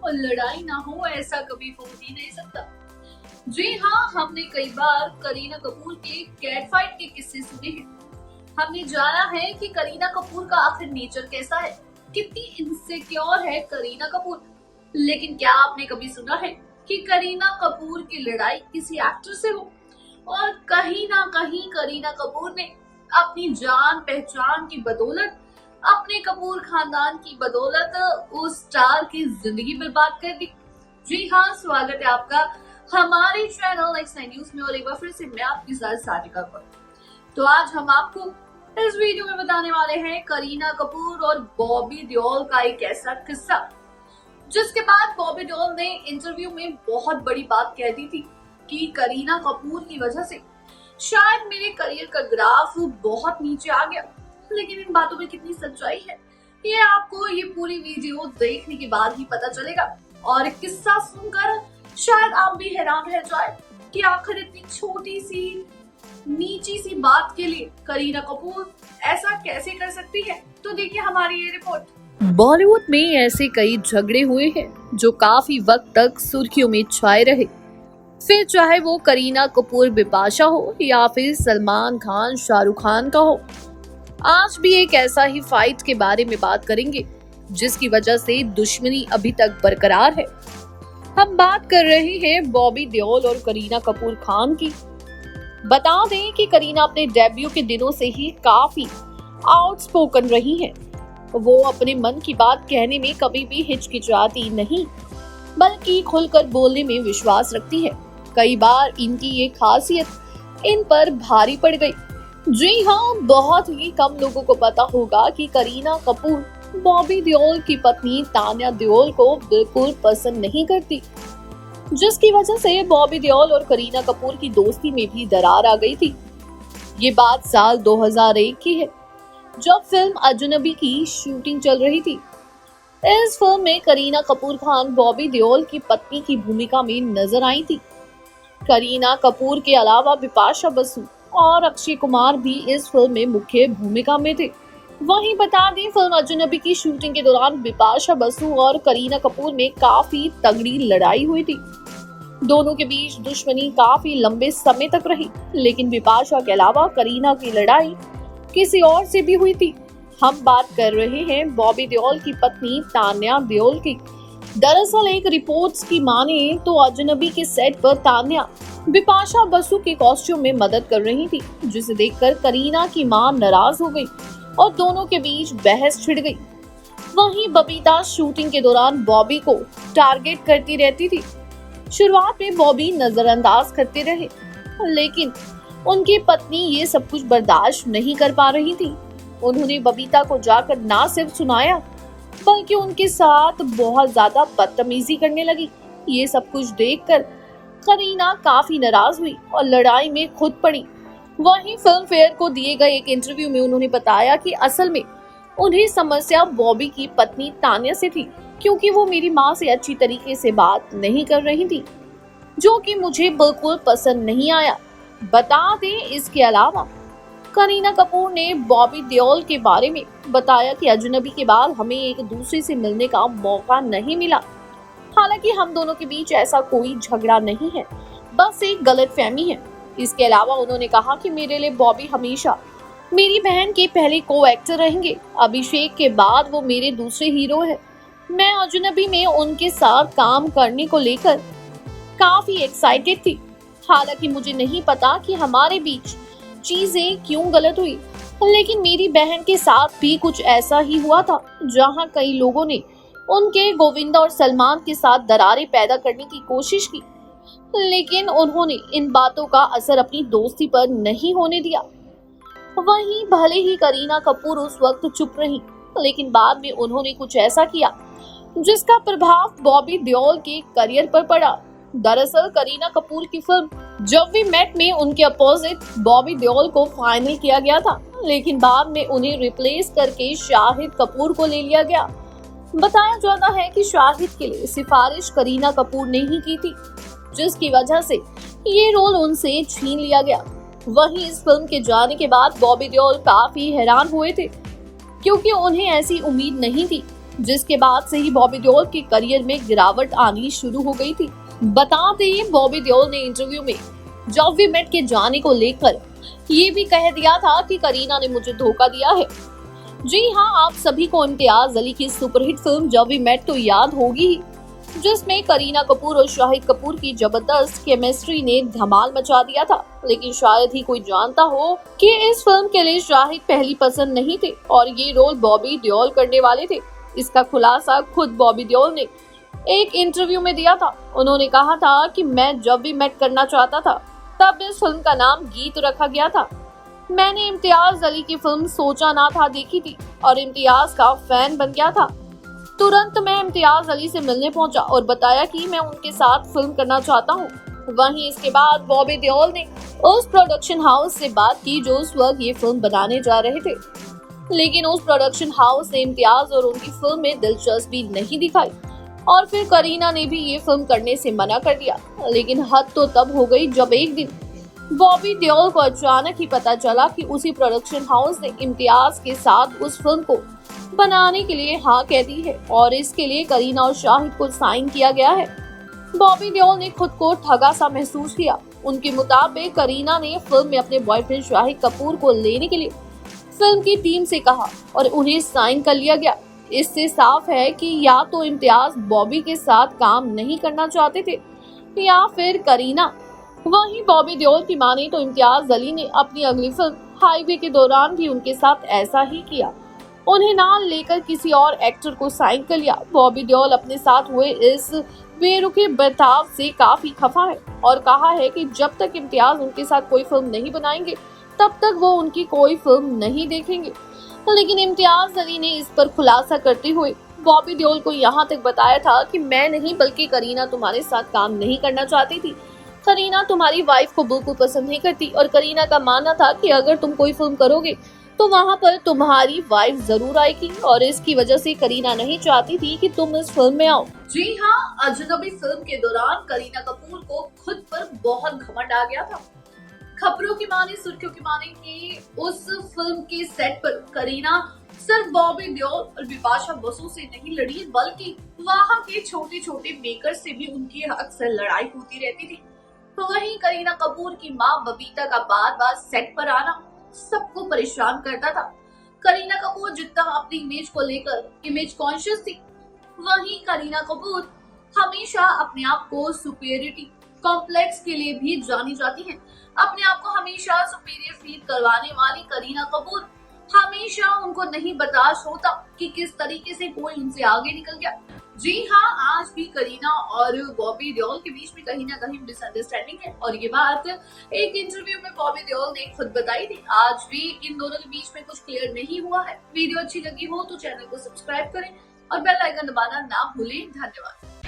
और लड़ाई ना हो ऐसा कभी हो ही नहीं सकता। जी हाँ, हमने कई बार करीना कपूर के कैट फाइट के किस्से सुने हैं। हमने जाना है कि करीना कपूर का आखिर नेचर कैसा है, कितनी इनसिक्योर है करीना कपूर। लेकिन क्या आपने कभी सुना है कि करीना कपूर की लड़ाई किसी एक्टर से हो? और कहीं ना कहीं करीना कपूर ने अपनी जान पहचान की बदौलत, अपने कपूर खानदान की बदौलत उस स्टार की जिंदगी बर्बाद कर दी। जी हाँ, स्वागत है आपका हमारे चैनल X9 न्यूज में और एक बार फिर से मैं आपके साथ सारिका कौर। तो आज हम आपको इस वीडियो में बताने वाले हैं करीना कपूर और बॉबी देओल का एक ऐसा किस्सा जिसके बाद बॉबी देओल ने इंटरव्यू में बहुत बड़ी बात कह दी थी कि करीना कपूर की वजह से शायद मेरे करियर का ग्राफ बहुत नीचे आ गया। लेकिन इन बातों में कितनी सच्चाई है ये आपको ये पूरी वीडियो देखने के बाद ही पता चलेगा। और किस्सा सुनकर शायद आप भी हैरान रह जाए कि आखिर इतनी छोटी सी नीची सी बात के लिए करीना कपूर ऐसा कैसे कर सकती है। तो देखिए हमारी ये रिपोर्ट। बॉलीवुड में ऐसे कई झगड़े हुए हैं जो काफी वक्त तक सुर्खियों में छाए रहे, फिर चाहे वो करीना कपूर बिपाशा हो या फिर सलमान खान शाहरुख खान का हो। आज भी एक ऐसा ही फाइट के बारे में बात करेंगे जिसकी वजह से दुश्मनी अभी तक बरकरार है। हम बात कर रहे हैं बॉबी देओल और करीना कपूर खान की। बता दें कि करीना अपने डेब्यू के दिनों से ही काफी आउटस्पोकन रही हैं। वो अपने मन की बात कहने में कभी भी हिचकिचाती नहीं, बल्कि खुलकर बोलने में विश्वास रखती है। कई बार इनकी ये खासियत इन पर भारी पड़ गई। जी हाँ, बहुत ही कम लोगों को पता होगा कि करीना कपूर बॉबी देओल की पत्नी तान्या देओल को बिल्कुल पसंद नहीं करती, जिसकी वजह से बॉबी देओल और करीना कपूर की दोस्ती में भी दरार आ गई थी। ये बात साल 2001 की है, जब फिल्म अजनबी की शूटिंग चल रही थी। इस फिल्म में करीना कपूर खान बॉबी देओल की पत्नी की भूमिका में नजर आई थी। करीना कपूर के अलावा बिपाशा बसु और अक्षय कुमार भी इस फिल्म में मुख्य भूमिका में थे। वहीं बता दें, फिल्म अजनबी की शूटिंग के दौरान बिपाशा बसु और करीना कपूर में काफी तगड़ी लड़ाई हुई थी। दोनों के बीच दुश्मनी काफी लंबे समय तक रही, लेकिन बिपाशा के अलावा करीना की लड़ाई किसी और से भी हुई थी। हम बात कर रहे हैं बॉबी देओल की पत्नी तान्या देओल की। दरअसल एक रिपोर्ट्स की माने तो अजनबी के सेट पर तान्या बिपाशा बसु के कॉस्ट्यूम में मदद कर रही थी, जिसे देखकर करीना की मां नाराज हो गई और दोनों के बीच बहस छिड़ गई। वहीं बबीता शूटिंग के दौरान बॉबी को टारगेट करती रहती थी। शुरुआत में बॉबी नजरअंदाज करते रहे, लेकिन उनकी पत्नी ये सब कुछ बर्दाश्त नहीं कर पा रही थी। उन्होंने बबीता को जाकर ना सिर्फ सुनाया, बल्कि उनके साथ बहुत ज्यादा बदतमीजी करने लगी। ये सब कुछ देखकर करीना काफी नाराज हुई और लड़ाई में खुद पड़ी। वहीं फिल्म फेयर को दिए गए एक इंटरव्यू में उन्होंने बताया कि असल में उन्हें समस्या बॉबी की पत्नी तान्या से थी, क्योंकि वो मेरी मां से अच्छी तरीके से बात नहीं कर रही थी, जो कि मुझे बिल्कुल पसंद नहीं आया। बता दें, इसके अलावा करीना कपूर ने बॉबी देओल के बारे में बताया कि अजनबी के बाद हमें एक दूसरे से मिलने का मौका नहीं मिला। हालांकि हम दोनों के बीच ऐसा कोई झगड़ा नहीं है, बस एक गलतफहमी है। इसके अलावा उन्होंने कहा कि मेरे लिए बॉबी हमेशा मेरी बहन के पहले को एक्टर रहेंगे। अभिषेक के बाद वो मेरे दूसरे हीरो है। मैं अजनबी में उनके साथ काम करने को लेकर काफी एक्साइटेड थी। हालांकि मुझे नहीं पता कि हमारे बीच चीजें क्यों गलत हुई, लेकिन मेरी बहन के साथ भी कुछ ऐसा ही हुआ था, जहां कई लोगों ने उनके गोविंदा और सलमान के साथ दरारें पैदा करने की कोशिश की, लेकिन उन्होंने इन बातों का असर अपनी दोस्ती पर नहीं होने दिया। वहीं भले ही करीना कपूर उस वक्त चुप रही, लेकिन बाद में उन्होंने कुछ ऐसा किया जिसका प्रभाव बॉबी देओल के करियर पर पड़ा। दरअसल करीना कपूर की फिल्म जब वी मेट में उनके अपोजिट बॉबी देओल को फाइनल किया गया था, लेकिन बाद में उन्हें रिप्लेस करके शाहिद कपूर को ले लिया गया। बताया जाता है कि शाहिद के लिए सिफारिश करीना कपूर ने ही की थी, जिसकी वजह से ये रोल उनसे छीन लिया गया। वहीं इस फिल्म के जाने के बाद बॉबी देओल काफी हैरान हुए थे, क्योंकि उन्हें ऐसी उम्मीद नहीं थी जिसके बाद से ही बॉबी देओल के करियर में गिरावट आनी शुरू हो गई थी। बता दें, बॉबी देओल ने इंटरव्यू में जब वी मेट के जाने को लेकर ये भी कह दिया था कि करीना ने मुझे धोखा दिया है। जी हाँ, आप सभी को इम्तियाज अली की सुपरहिट फिल्म जब वी मेट तो याद होगी ही, जिसमें करीना कपूर और शाहिद कपूर की जबरदस्त केमिस्ट्री ने धमाल मचा दिया था। लेकिन शायद ही कोई जानता हो कि इस फिल्म के लिए शाहिद पहली पसंद नहीं थे और ये रोल बॉबी देओल करने वाले थे। इसका खुलासा खुद बॉबी देओल ने एक इंटरव्यू में दिया था। उन्होंने कहा था कि मैं जब भी मेट करना चाहता था तब इस फिल्म का नाम गीत रखा गया था। मैंने इम्तियाज अली की फिल्म सोचा ना था देखी थी और इम्तियाज का फैन बन गया था। तुरंत मैं इम्तियाज अली से मिलने पहुंचा और बताया कि मैं उनके साथ फिल्म करना चाहता हूं। वहीं इसके बाद बॉबी देओल ने उस प्रोडक्शन हाउस से बात की जो उस वक्त ये फिल्म बनाने जा रहे थे, लेकिन उस प्रोडक्शन हाउस ने इम्तियाज और उनकी फिल्म में दिलचस्पी नहीं दिखाई और फिर करीना ने भी ये फिल्म करने से मना कर दिया। लेकिन हद तो तब हो गई जब एक दिन बॉबी देओल को अचानक ही पता चला कि उसी प्रोडक्शन हाउस ने इम्तियाज के साथ उस फिल्म को बनाने के लिए हाँ कह दी है और इसके लिए करीना और शाहिद को साइन किया गया है। बॉबी देओल ने खुद को ठगा सा महसूस किया। उनके मुताबिक करीना ने फिल्म में अपने बॉयफ्रेंड शाहिद कपूर को लेने के लिए फिल्म की टीम से कहा और उन्हें साइन कर लिया गया। इससे साफ है कि या तो इम्तियाज बॉबी के साथ काम नहीं करना चाहते थे या फिर करीना। वहीं बॉबी देओल की माने तो इम्तियाज अली ने अपनी अगली फिल्म हाईवे के दौरान भी उनके साथ ऐसा ही किया। उन्हें नाम लेकर किसी और एक्टर को साइन कर लिया। बॉबी देओल अपने साथ हुए इस बेरुखे बर्ताव से काफी खफा है और कहा है कि जब तक इम्तियाज उनके साथ कोई फिल्म नहीं बनाएंगे तब तक वो उनकी कोई फिल्म नहीं देखेंगे। लेकिन इम्तियाज अली ने इस पर खुलासा करते हुए बॉबी देओल को यहाँ तक बताया था कि मैं नहीं बल्कि करीना तुम्हारे साथ काम नहीं करना चाहती थी। करीना तुम्हारी वाइफ को बिल्कुल पसंद नहीं करती और करीना का मानना था कि अगर तुम कोई फिल्म करोगे तो वहाँ पर तुम्हारी वाइफ जरूर आएगी और इसकी वजह से करीना नहीं चाहती थी कि तुम इस फिल्म में आओ। जी हाँ, अजनबी फिल्म के दौरान करीना कपूर को खुद पर बहुत घमंड आ गया था। खबरों की माने, सुर्खियों की माने कि उस फिल्म के सेट पर करीना सिर्फ बॉबी देओल और बिपाशा बसु से नहीं लड़ी बल्कि वहाँ के छोटे छोटे मेकर से भी उनकी अक्सर लड़ाई होती रहती थी। तो वहीं करीना कपूर की माँ बबीता का बार बार सेट पर आना सबको परेशान करता था। करीना कपूर जितना अपनी इमेज को लेकर इमेज कॉन्शियस थी, वहीं करीना कपूर हमेशा अपने आप को सुपीरियरिटी कॉम्प्लेक्स के लिए भी जानी जाती हैं। अपने आप को हमेशा सुपीरियर फील करवाने वाली करीना कपूर हमेशा उनको नहीं बर्दाश्त होता कि किस तरीके से कोई उनसे आगे निकल गया। जी हाँ, आज भी करीना और बॉबी देओल के बीच में कहीं ना कहीं मिसअंडरस्टैंडिंग है और ये बात एक इंटरव्यू में बॉबी देओल ने खुद बताई थी। आज भी इन दोनों के बीच में कुछ क्लियर नहीं हुआ है। वीडियो अच्छी लगी हो तो चैनल को सब्सक्राइब करें और बेल आइकन दबाना ना भूलें। धन्यवाद।